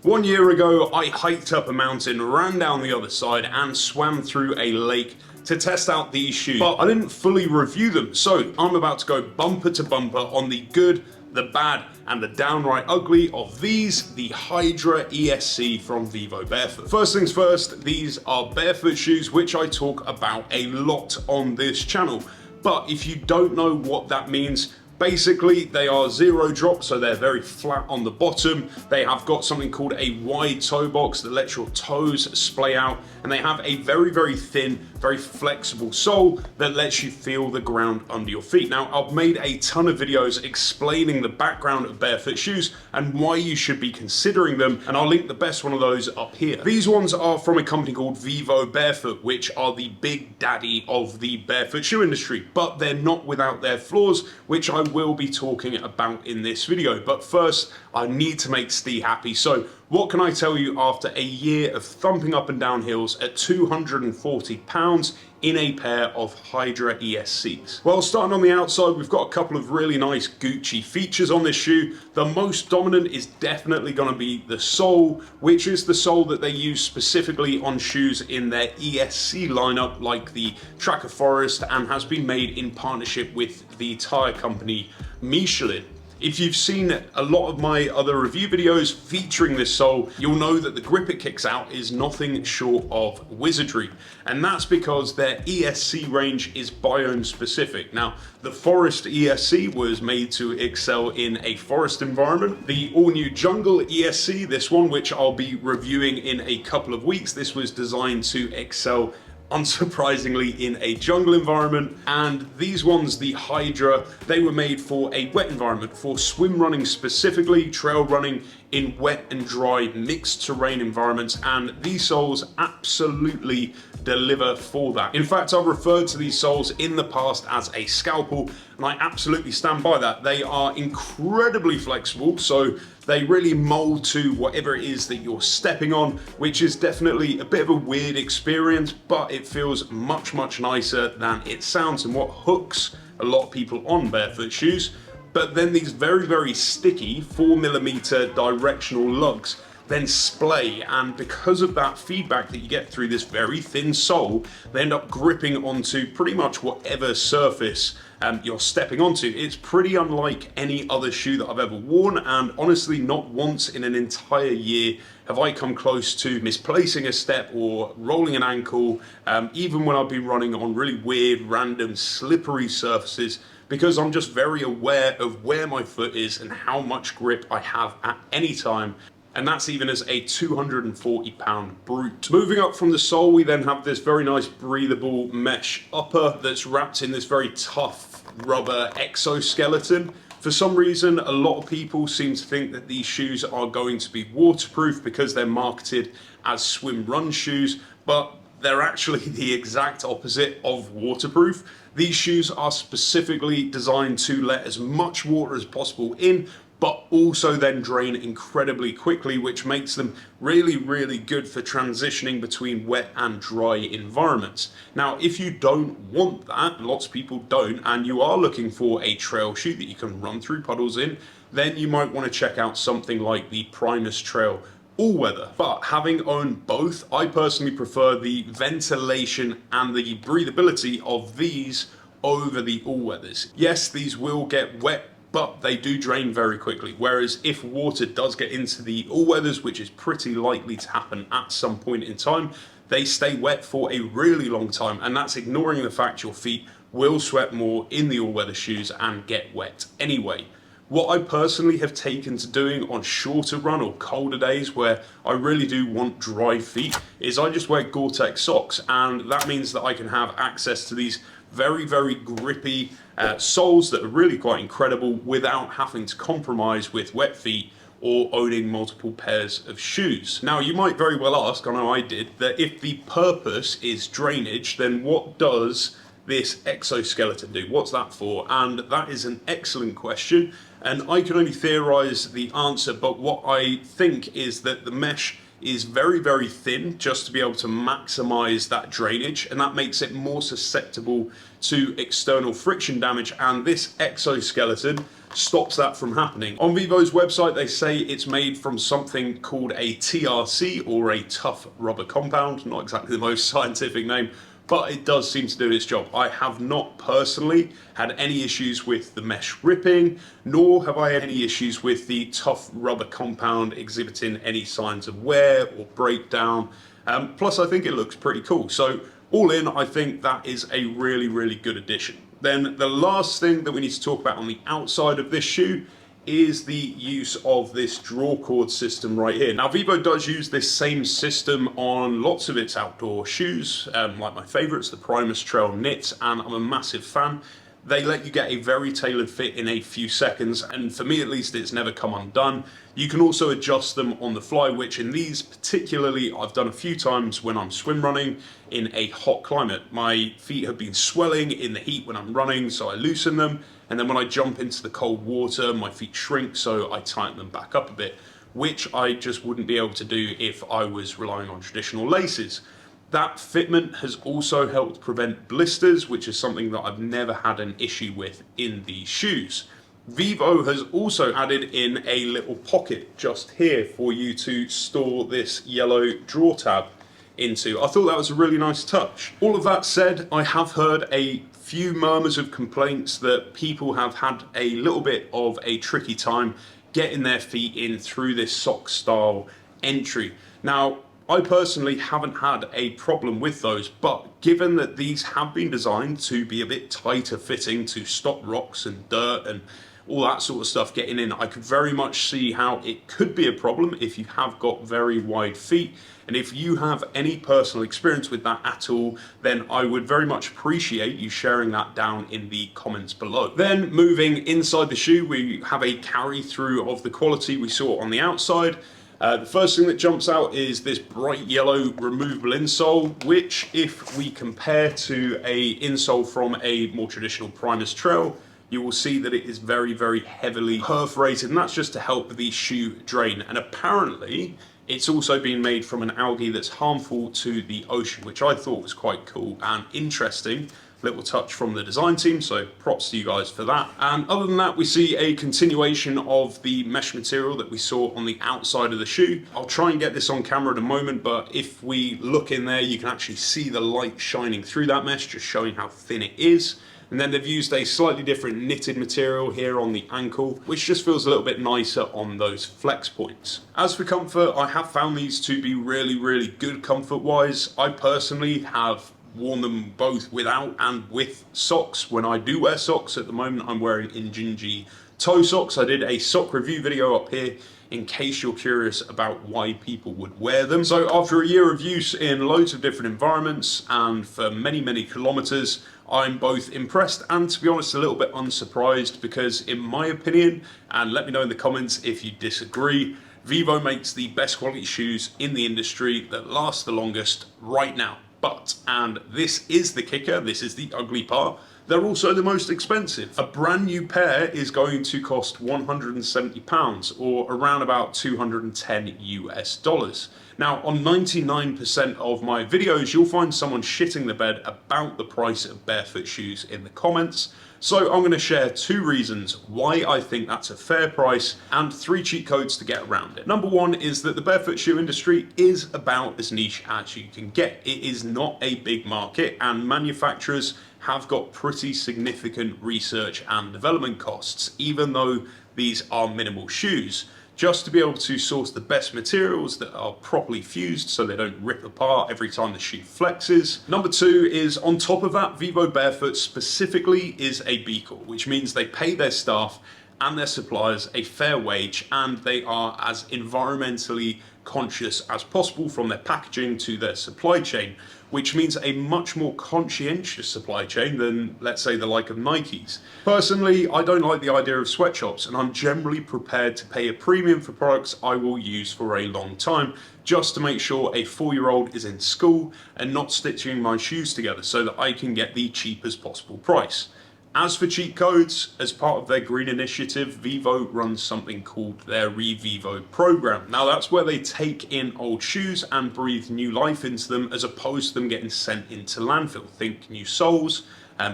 1 year ago, I hiked up a mountain, ran down the other side, and swam through a lake to test out these shoes, but I didn't fully review them, so I'm about to go bumper to bumper on the good, the bad, and the downright ugly of these, the Hydra ESC from Vivobarefoot. First things first, these are barefoot shoes, which I talk about a lot on this channel, but if you don't know what that means, basically, they are zero drop, so they're very flat on the bottom. They have got something called a wide toe box that lets your toes splay out, and they have a very, very thin, very flexible sole that lets you feel the ground under your feet. Now, I've made a ton of videos explaining the background of barefoot shoes and why you should be considering them, and I'll link the best one of those up here. These ones are from a company called Vivobarefoot, which are the big daddy of the barefoot shoe industry, but they're not without their flaws, which I will be talking about in this video. But first, I need to make Steve happy. So what can I tell you after a year of thumping up and down hills at 240 pounds in a pair of Hydra ESCs? Well, starting on the outside, we've got a couple of really nice Gucci features on this shoe. The most dominant is definitely going to be the sole, which is the sole that they use specifically on shoes in their ESC lineup, like the Tracker Forest, and has been made in partnership with the tire company Michelin. If you've seen a lot of my other review videos featuring this sole, you'll know that the grip it kicks out is nothing short of wizardry. And that's because their ESC range is biome specific. Now, the Forest ESC was made to excel in a forest environment. The all-new Jungle ESC, this one, which I'll be reviewing in a couple of weeks, this was designed to excel unsurprisingly in a jungle environment. And these ones, the Hydra, they were made for a wet environment, for swim running specifically, trail running in wet and dry mixed terrain environments, and these soles absolutely deliver for that. In fact, I've referred to these soles in the past as a scalpel, and I absolutely stand by that. They are incredibly flexible, so they really mold to whatever it is that you're stepping on, which is definitely a bit of a weird experience, but it feels much, much nicer than it sounds, and what hooks a lot of people on barefoot shoes. But then these very, very sticky 4mm directional lugs then splay, and because of that feedback that you get through this very thin sole, they end up gripping onto pretty much whatever surface you're stepping onto. It's pretty unlike any other shoe that I've ever worn, and honestly, not once in an entire year have I come close to misplacing a step or rolling an ankle, even when I've been running on really weird, random, slippery surfaces, because I'm just very aware of where my foot is and how much grip I have at any time. And that's even as a 240 pound brute. Moving up from the sole, we then have this very nice breathable mesh upper that's wrapped in this very tough rubber exoskeleton. For some reason, a lot of people seem to think that these shoes are going to be waterproof because they're marketed as swim run shoes, but they're actually the exact opposite of waterproof. These shoes are specifically designed to let as much water as possible in, but also then drain incredibly quickly, which makes them really, really good for transitioning between wet and dry environments. Now, if you don't want that, lots of people don't, and you are looking for a trail shoe that you can run through puddles in, then you might want to check out something like the Primus Trail all-weather. But having owned both, I personally prefer the ventilation and the breathability of these over the all-weathers. Yes, these will get wet, but they do drain very quickly. Whereas if water does get into the all-weathers, which is pretty likely to happen at some point in time, they stay wet for a really long time, and that's ignoring the fact your feet will sweat more in the all-weather shoes and get wet anyway. What I personally have taken to doing on shorter run or colder days where I really do want dry feet is I just wear Gore-Tex socks, and that means that I can have access to these very, very grippy soles that are really quite incredible without having to compromise with wet feet or owning multiple pairs of shoes. Now, you might very well ask, I know I did, that if the purpose is drainage, then what does this exoskeleton do? What's that for? And that is an excellent question, and I can only theorize the answer, but what I think is that the mesh is very, very thin, just to be able to maximize that drainage, and that makes it more susceptible to external friction damage, and this exoskeleton stops that from happening. On Vivo's website, they say it's made from something called a TRC, or a tough rubber compound. Not exactly the most scientific name, but it does seem to do its job. I have not personally had any issues with the mesh ripping, nor have I had any issues with the tough rubber compound exhibiting any signs of wear or breakdown. Plus, I think it looks pretty cool. So all in, I think that is a really, really good addition. Then the last thing that we need to talk about on the outside of this shoe is the use of this draw cord system right here. Now, Vivo does use this same system on lots of its outdoor shoes, like my favorites, the Primus Trail Knit, and I'm a massive fan. They let you get a very tailored fit in a few seconds, and for me at least, it's never come undone. You can also adjust them on the fly, which in these particularly I've done a few times when I'm swim running in a hot climate. My feet have been swelling in the heat when I'm running, so I loosen them, and then when I jump into the cold water, my feet shrink, so I tighten them back up a bit, which I just wouldn't be able to do if I was relying on traditional laces. That fitment has also helped prevent blisters, which is something that I've never had an issue with in these shoes. Vivo has also added in a little pocket just here for you to store this yellow drawer tab into. I thought that was a really nice touch. All of that said, I have heard a few murmurs of complaints that people have had a little bit of a tricky time getting their feet in through this sock style entry. Now, I personally haven't had a problem with those, but given that these have been designed to be a bit tighter fitting to stop rocks and dirt and all that sort of stuff getting in, I could very much see how it could be a problem if you have got very wide feet. And if you have any personal experience with that at all, then I would very much appreciate you sharing that down in the comments below. Then moving inside the shoe, we have a carry through of the quality we saw on the outside. The first thing that jumps out is this bright yellow removable insole, which if we compare to a insole from a more traditional Primus Trail, you will see that it is very, very heavily perforated, and that's just to help the shoe drain. And apparently, it's also been made from an algae that's harmful to the ocean, which I thought was quite cool and interesting. Little touch from the design team, so props to you guys for that. And other than that, we see a continuation of the mesh material that we saw on the outside of the shoe. I'll try and get this on camera in a moment, but if we look in there, you can actually see the light shining through that mesh, just showing how thin it is. And then they've used a slightly different knitted material here on the ankle, which just feels a little bit nicer on those flex points. As for comfort, I have found these to be really, really good comfort-wise. I personally have worn them both without and with socks. When I do wear socks, at the moment I'm wearing Injinji toe socks. I did a sock review video up here in case you're curious about why people would wear them. So after a year of use in loads of different environments and for many, many kilometers, I'm both impressed and, to be honest, a little bit unsurprised, because in my opinion, and let me know in the comments if you disagree, Vivo makes the best quality shoes in the industry that last the longest right now. But, and this is the kicker, this is the ugly part, they're also the most expensive. A brand new pair is going to cost £170, or around about 210 US dollars. Now, on 99% of my videos, you'll find someone shitting the bed about the price of barefoot shoes in the comments. So I'm going to share 2 reasons why I think that's a fair price and 3 cheat codes to get around it. Number 1 is that the barefoot shoe industry is about as niche as you can get. It is not a big market, and manufacturers have got pretty significant research and development costs, even though these are minimal shoes, just to be able to source the best materials that are properly fused so they don't rip apart every time the shoe flexes. Number 2 is, on top of that, Vivobarefoot specifically is a B Corp, which means they pay their staff and their suppliers a fair wage, and they are as environmentally conscious as possible from their packaging to their supply chain, which means a much more conscientious supply chain than, let's say, the like of Nike's. Personally, I don't like the idea of sweatshops, and I'm generally prepared to pay a premium for products I will use for a long time, just to make sure a 4-year-old is in school and not stitching my shoes together so that I can get the cheapest possible price. As for cheat codes, as part of their green initiative, Vivo runs something called their Revivo program. Now that's where they take in old shoes and breathe new life into them, as opposed to them getting sent into landfill. Think new soles,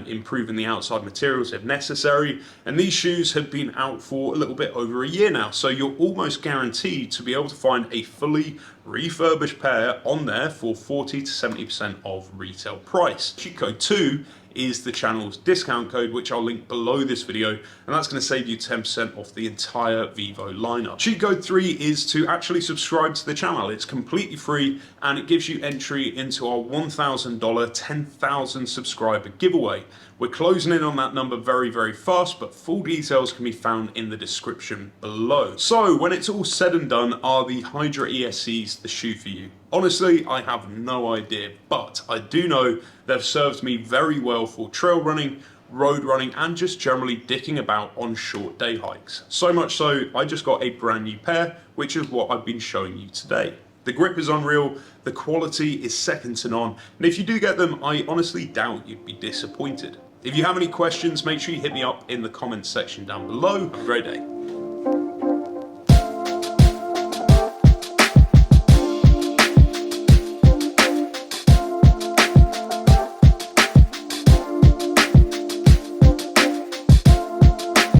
improving the outside materials if necessary, and these shoes have been out for a little bit over a year now, so you're almost guaranteed to be able to find a fully refurbished pair on there for 40 to 70% of retail price. Cheat code 2 is the channel's discount code, which I'll link below this video, and that's going to save you 10% off the entire Vivo lineup. Cheat code 3 is to actually subscribe to the channel. It's completely free and it gives you entry into our $1,000 10,000 subscriber giveaway. We're closing in on that number very, very fast, but full details can be found in the description below. So when it's all said and done, are the Hydra ESCs the shoe for you? Honestly, I have no idea, but I do know they've served me very well for trail running, road running, and just generally dicking about on short day hikes. So much so, I just got a brand new pair, which is what I've been showing you today. The grip is unreal, the quality is second to none, and if you do get them, I honestly doubt you'd be disappointed. If you have any questions, make sure you hit me up in the comments section down below. Have a great day.